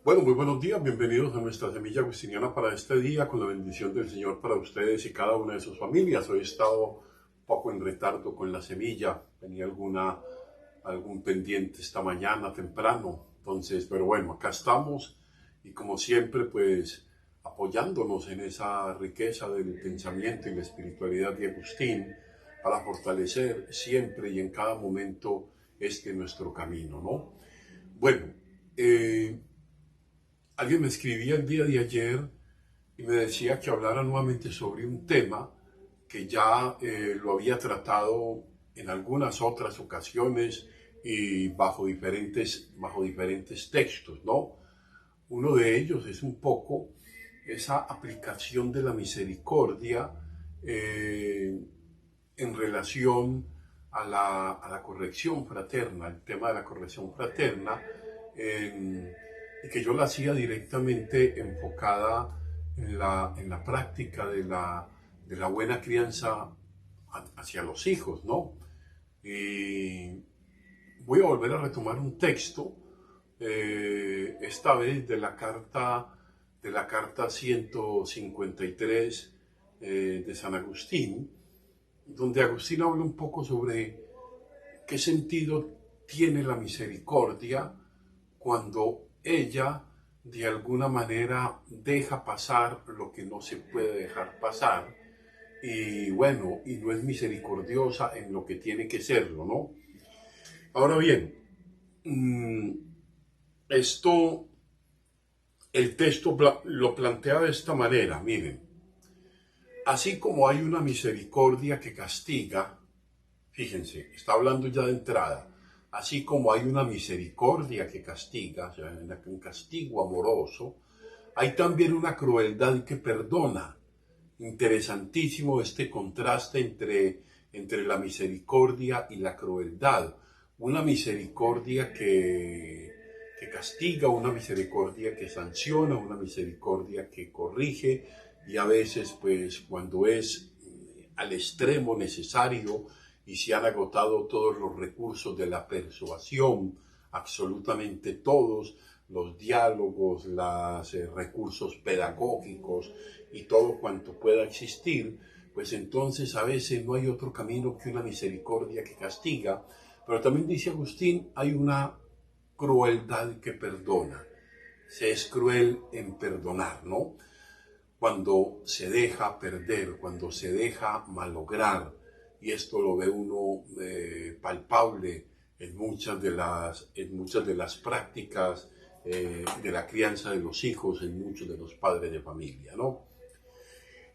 Bueno, muy buenos días, bienvenidos a nuestra semilla agustiniana para este día, con la bendición del Señor para ustedes y cada una de sus familias. Hoy he estado un poco en retardo con la semilla, tenía algún pendiente esta mañana temprano, entonces, pero bueno, acá estamos y como siempre, pues apoyándonos en esa riqueza del pensamiento y la espiritualidad de Agustín para fortalecer siempre y en cada momento nuestro camino, ¿no? Bueno, eh, alguien me escribía el día de ayer y me decía que hablara nuevamente sobre un tema que ya lo había tratado en algunas otras ocasiones y bajo diferentes textos, ¿no? Uno de ellos es un poco esa aplicación de la misericordia eh, en relación a la corrección fraterna, el tema de la corrección fraterna, en, y que yo la hacía directamente enfocada en la práctica de la buena crianza hacia los hijos, ¿no? Y voy a volver a retomar un texto, esta vez de la carta 153 de San Agustín, donde Agustín habla un poco sobre qué sentido tiene la misericordia cuando ella de alguna manera deja pasar lo que no se puede dejar pasar y bueno, y no es misericordiosa en lo que tiene que serlo, ¿no? Ahora bien, esto, el texto lo plantea de esta manera, miren, así como hay una misericordia que castiga. Fíjense, está hablando ya de entrada. Así como hay una misericordia que castiga, o sea, un castigo amoroso, hay también una crueldad que perdona. Interesantísimo este contraste entre la misericordia y la crueldad. Una misericordia que castiga, una misericordia que sanciona, una misericordia que corrige y a veces, pues, cuando es al extremo necesario y se han agotado todos los recursos de la persuasión, absolutamente todos, los diálogos, los recursos pedagógicos y todo cuanto pueda existir, pues entonces a veces no hay otro camino que una misericordia que castiga. Pero también dice Agustín, hay una crueldad que perdona. Se es cruel en perdonar, ¿no? Cuando se deja perder, cuando se deja malograr, y esto lo ve uno palpable en muchas de las prácticas de la crianza de los hijos, en muchos de los padres de familia, ¿no?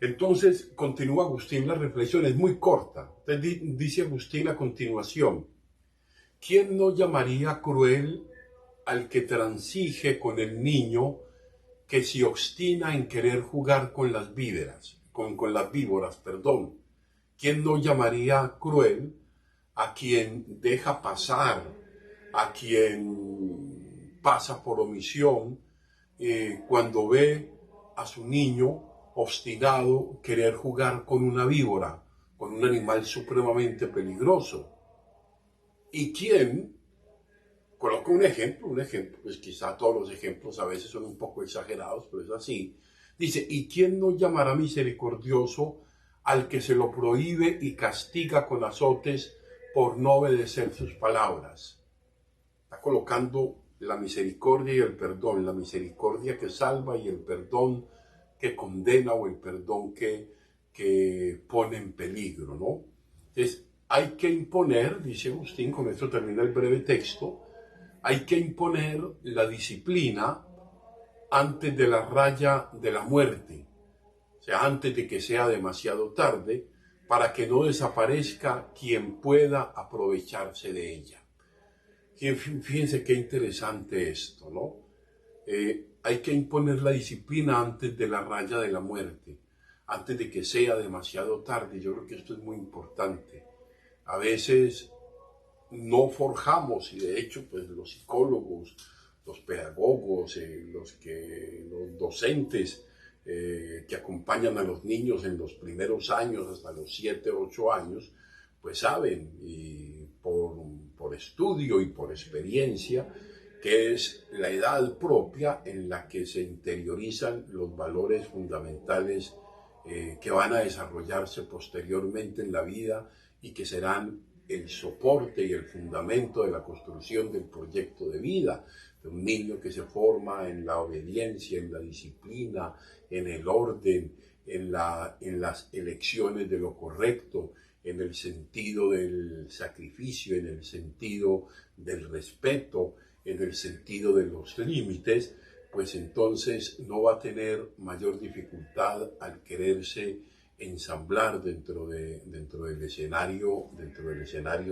Entonces, continúa Agustín la reflexión, es muy corta. Entonces, dice Agustín a continuación, ¿quién no llamaría cruel al que transige con el niño que se obstina en querer jugar con las víboras, perdón? ¿Quién no llamaría cruel a quien deja pasar, a quien pasa por omisión, cuando ve a su niño obstinado querer jugar con una víbora, con un animal supremamente peligroso? ¿Y quién? Coloco un ejemplo, pues quizá todos los ejemplos a veces son un poco exagerados, pero es así. Dice, ¿y quién no llamará misericordioso al que se lo prohíbe y castiga con azotes por no obedecer sus palabras? Está colocando la misericordia y el perdón, la misericordia que salva y el perdón que condena o el perdón que pone en peligro, ¿no? Entonces, hay que imponer, dice Agustín, con esto termina el breve texto, hay que imponer la disciplina antes de la raya de la muerte, o sea, antes de que sea demasiado tarde, para que no desaparezca quien pueda aprovecharse de ella. Fíjense qué interesante esto, ¿no? Hay que imponer la disciplina antes de la raya de la muerte, antes de que sea demasiado tarde. Yo creo que esto es muy importante. A veces no forjamos, y de hecho pues los psicólogos, los pedagogos, los docentes que acompañan a los niños en los primeros años, hasta los 7 o 8 años, pues saben, y por estudio y por experiencia, que es la edad propia en la que se interiorizan los valores fundamentales que van a desarrollarse posteriormente en la vida y que serán el soporte y el fundamento de la construcción del proyecto de vida, de un niño que se forma en la obediencia, en la disciplina, en el orden, en las elecciones de lo correcto, en el sentido del sacrificio, en el sentido del respeto, en el sentido de los límites, pues entonces no va a tener mayor dificultad al quererse ensamblar dentro del escenario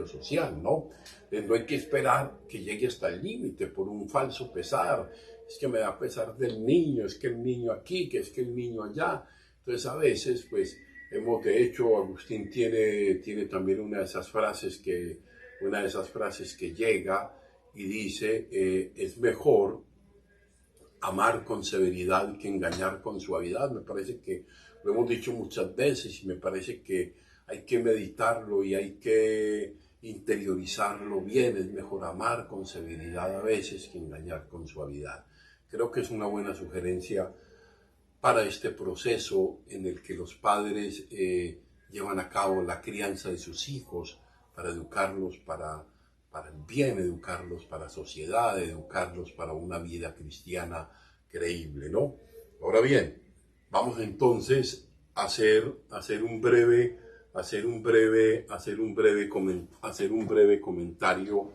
social, ¿no? No hay que esperar que llegue hasta el límite por un falso pesar. Es que me da pesar del niño, es que el niño aquí, que es que el niño allá. Entonces a veces, pues, de hecho, Agustín tiene también una de esas frases que llega y dice, es mejor amar con severidad que engañar con suavidad. Me parece que lo hemos dicho muchas veces y me parece que hay que meditarlo y hay que interiorizarlo bien. Es mejor amar con severidad a veces que engañar con suavidad. Creo que es una buena sugerencia para este proceso en el que los padres llevan a cabo la crianza de sus hijos para educarlos para el bien, educarlos para la sociedad, educarlos para una vida cristiana creíble, ¿no? Ahora bien, vamos entonces a hacer un breve comentario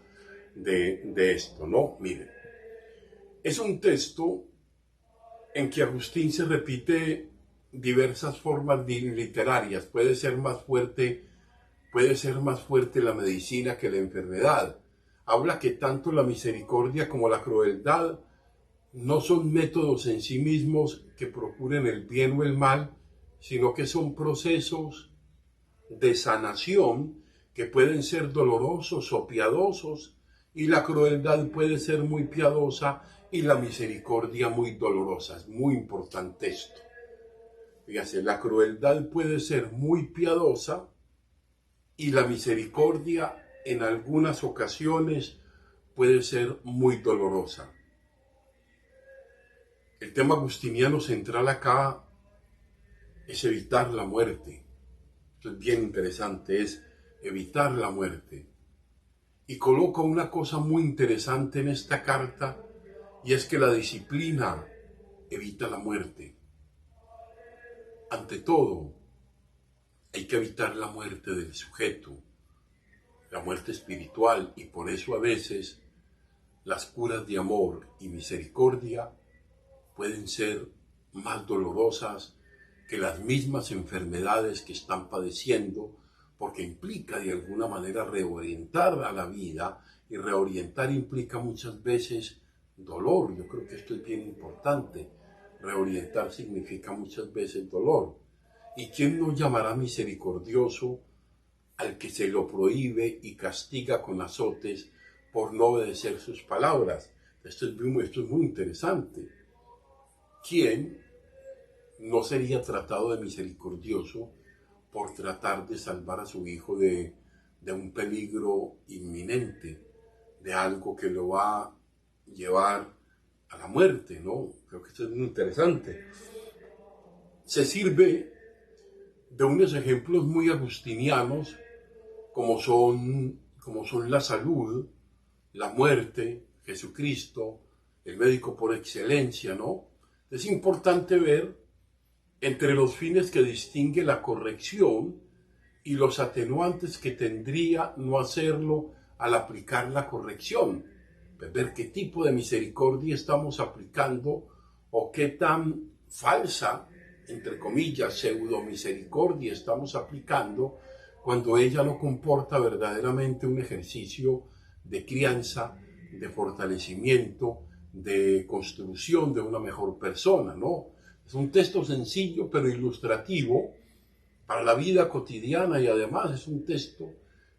de esto, ¿no? Miren, es un texto en que Agustín se repite diversas formas literarias. Puede ser más fuerte la medicina que la enfermedad. Habla que tanto la misericordia como la crueldad no son métodos en sí mismos que procuren el bien o el mal, sino que son procesos de sanación que pueden ser dolorosos o piadosos, y la crueldad puede ser muy piadosa y la misericordia muy dolorosa. Es muy importante esto. Fíjate, la crueldad puede ser muy piadosa y la misericordia en algunas ocasiones puede ser muy dolorosa. El tema agustiniano central acá es evitar la muerte. Esto es bien interesante, es evitar la muerte. Y coloca una cosa muy interesante en esta carta, y es que la disciplina evita la muerte. Ante todo, hay que evitar la muerte del sujeto, la muerte espiritual, y por eso a veces las curas de amor y misericordia pueden ser más dolorosas que las mismas enfermedades que están padeciendo, porque implica de alguna manera reorientar a la vida, y reorientar implica muchas veces dolor. Yo creo que esto es bien importante. Reorientar significa muchas veces dolor. ¿Y quién no llamará misericordioso al que se lo prohíbe y castiga con azotes por no obedecer sus palabras? Esto es muy interesante. ¿Quién no sería tratado de misericordioso por tratar de salvar a su hijo de un peligro inminente, de algo que lo va a llevar a la muerte, ¿no? Creo que esto es muy interesante. Se sirve de unos ejemplos muy agustinianos, como son la salud, la muerte, Jesucristo, el médico por excelencia, ¿no? Es importante ver entre los fines que distingue la corrección y los atenuantes que tendría no hacerlo al aplicar la corrección. Ver qué tipo de misericordia estamos aplicando o qué tan falsa, entre comillas, pseudo misericordia estamos aplicando cuando ella no comporta verdaderamente un ejercicio de crianza, de fortalecimiento, de construcción de una mejor persona, ¿no? Es un texto sencillo pero ilustrativo para la vida cotidiana, y además es un texto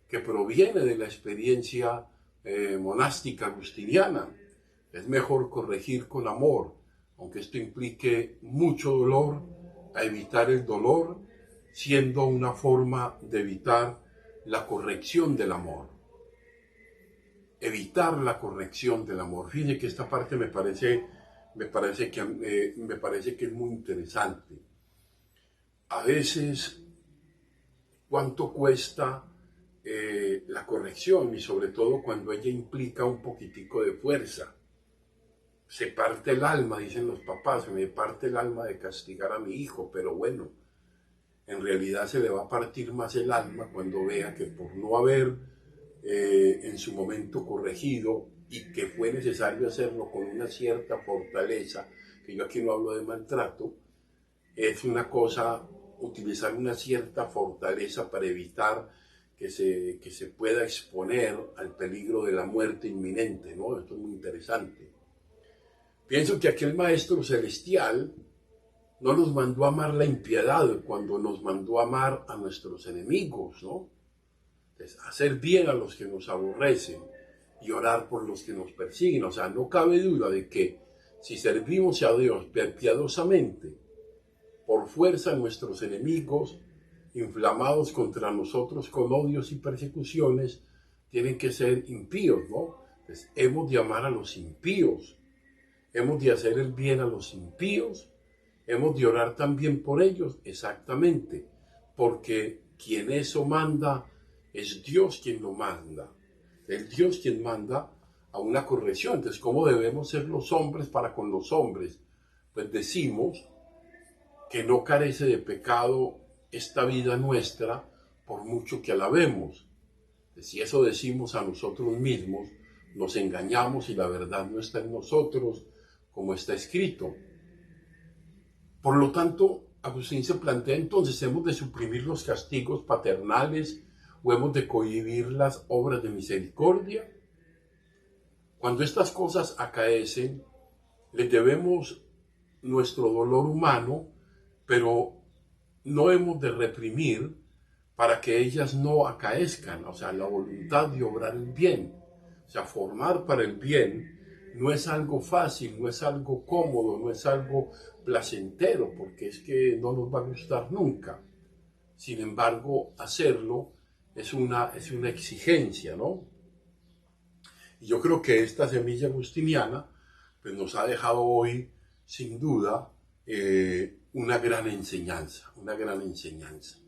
que proviene de la experiencia monástica agustiniana. Es mejor corregir con amor, aunque esto implique mucho dolor, a evitar el dolor, siendo una forma de evitar la corrección del amor. evitar la corrección del amor. Fíjense que esta parte me parece que es muy interesante. A veces, ¿cuánto cuesta la corrección? Y sobre todo cuando ella implica un poquitico de fuerza. Se parte el alma, dicen los papás, se me parte el alma de castigar a mi hijo, pero bueno, en realidad se le va a partir más el alma cuando vea que por no haber en su momento corregido y que fue necesario hacerlo con una cierta fortaleza, que yo aquí no hablo de maltrato, es una cosa utilizar una cierta fortaleza para evitar que se pueda exponer al peligro de la muerte inminente, ¿no? Esto es muy interesante. Pienso que aquel Maestro Celestial no nos mandó a amar la impiedad cuando nos mandó a amar a nuestros enemigos, ¿no? Entonces, hacer bien a los que nos aborrecen y orar por los que nos persiguen. O sea, no cabe duda de que si servimos a Dios piadosamente, por fuerza nuestros enemigos, inflamados contra nosotros con odios y persecuciones, tienen que ser impíos, ¿no? Entonces, hemos de amar a los impíos. Hemos de hacer el bien a los impíos, hemos de orar también por ellos, exactamente, porque quien eso manda es Dios quien lo manda, es Dios quien manda a una corrección. Entonces, ¿cómo debemos ser los hombres para con los hombres? Pues decimos que no carece de pecado esta vida nuestra, por mucho que alabemos. Si eso decimos a nosotros mismos, nos engañamos y la verdad no está en nosotros, como está escrito. Por lo tanto, Agustín se plantea entonces, ¿hemos de suprimir los castigos paternales o hemos de cohibir las obras de misericordia? Cuando estas cosas acaecen, les debemos nuestro dolor humano, pero no hemos de reprimir para que ellas no acaezcan, o sea, la voluntad de obrar el bien, o sea, formar para el bien. No es algo fácil, no es algo cómodo, no es algo placentero, porque es que no nos va a gustar nunca. Sin embargo, hacerlo es una exigencia, ¿no? Y yo creo que esta semilla agustiniana pues, nos ha dejado hoy, sin duda, una gran enseñanza, una gran enseñanza.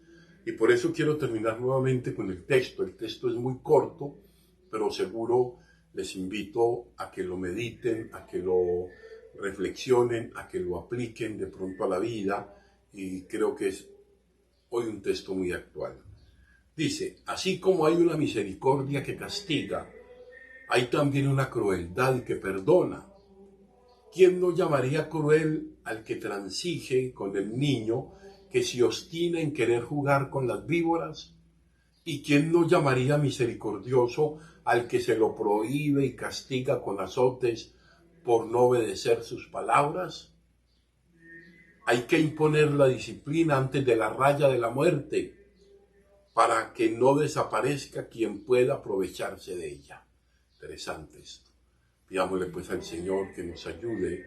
Y por eso quiero terminar nuevamente con el texto. El texto es muy corto, pero seguro les invito a que lo mediten, a que lo reflexionen, a que lo apliquen de pronto a la vida, y creo que es hoy un texto muy actual. Dice, así como hay una misericordia que castiga, hay también una crueldad que perdona. ¿Quién no llamaría cruel al que transige con el niño que se obstina en querer jugar con las víboras? ¿Y quién no llamaría misericordioso al que se lo prohíbe y castiga con azotes por no obedecer sus palabras? Hay que imponer la disciplina antes de la raya de la muerte para que no desaparezca quien pueda aprovecharse de ella. Interesante esto. Pidámosle pues al Señor que nos ayude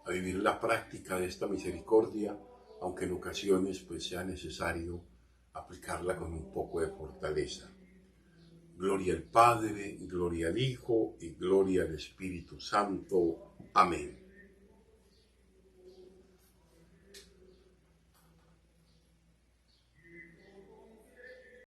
a vivir la práctica de esta misericordia, aunque en ocasiones pues sea necesario aplicarla con un poco de fortaleza. Gloria al Padre, gloria al Hijo y gloria al Espíritu Santo. Amén.